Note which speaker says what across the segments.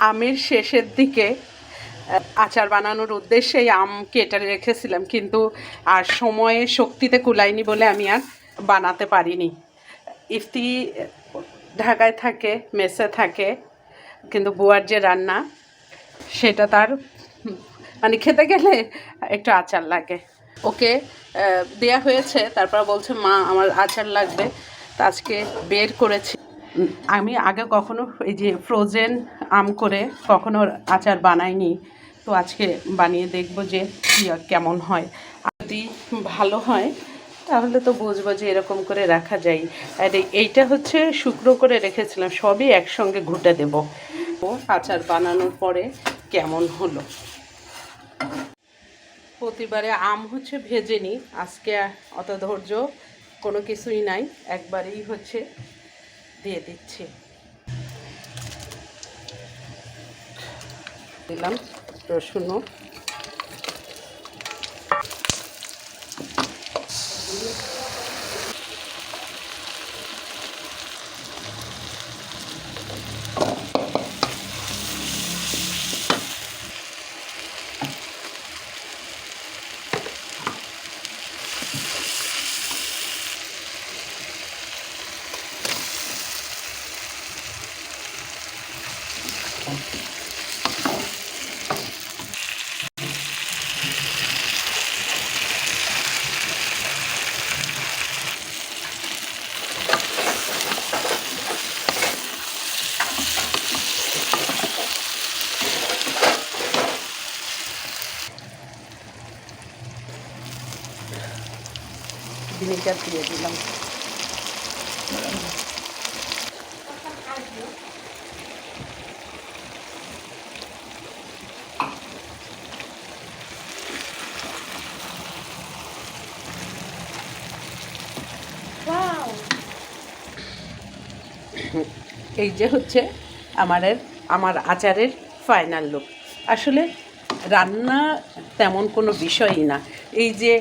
Speaker 1: আমের শেষের দিকে আচার বানানোর উদ্দেশ্যেই আম কেটে রেখেছিলাম, কিন্তু আর সময়ে শক্তিতে কুলায়নি বলে আমি আর বানাতে পারিনি। ইফতি ঢাকায় থাকে, মেসে থাকে, কিন্তু বুয়ার যে রান্না সেটা তার মানে খেতে গেলে একটু আচার লাগে। ওকে দেয়া হয়েছে, তারপর বলছে মা আমার আচার লাগবে, তা আজকে বের করেছি। আমি আগে কখনো এই যে ফ্রোজেন আম করে কখনো আচার বানাইনি, তো আজকে বানিয়ে দেখব যে কেমন হয়। যদি ভালো হয় তাহলে তো বুঝবো যে এরকম করে রাখা যায়। আর এইটা হচ্ছে শুকনো করে রেখেছিলাম, সবই একসঙ্গে ঘুটে দেব। আচার বানানোর পরে কেমন হলো। প্রতিবারে আম হচ্ছে ভেজে নিই, আজকে অত ধৈর্য কোনো কিছুই নাই, একবারেই হচ্ছে দিয়ে দিচ্ছি। দিলাম রসুনও, ভিনেগার দিয়ে দিলাম। এই যে হচ্ছে আমার আচারের ফাইনাল লুক। আসলে রান্না তেমন কোনো বিষয়ই না, এই যে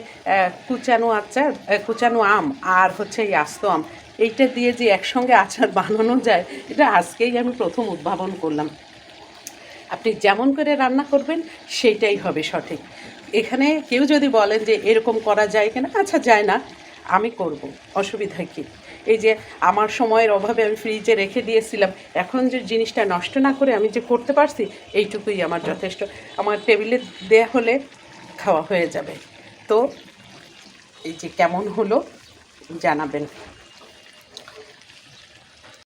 Speaker 1: কুচানো আচার, কুচানো আম আর হচ্ছে এই আস্ত আম, এইটা দিয়ে যে একসঙ্গে আচার বানানো যায়, এটা আজকেই আমি প্রথম উদ্ভাবন করলাম। আপনি যেমন করে রান্না করবেন সেইটাই হবে সঠিক। এখানে কেউ যদি বলেন যে এরকম করা যায় কিনা, আচ্ছা যায় না, আমি করব, অসুবিধা কী। এই যে আমার সময়ের অভাবে আমি ফ্রিজে রেখে দিয়েছিলাম, এখন যে জিনিসটা নষ্ট না করে আমি যে করতে পারছি, এইটুকুই আমার যথেষ্ট। আমার টেবিলে দেয়া হলে খাওয়া হয়ে যাবে। তো এই যে কেমন হলো জানাবেন।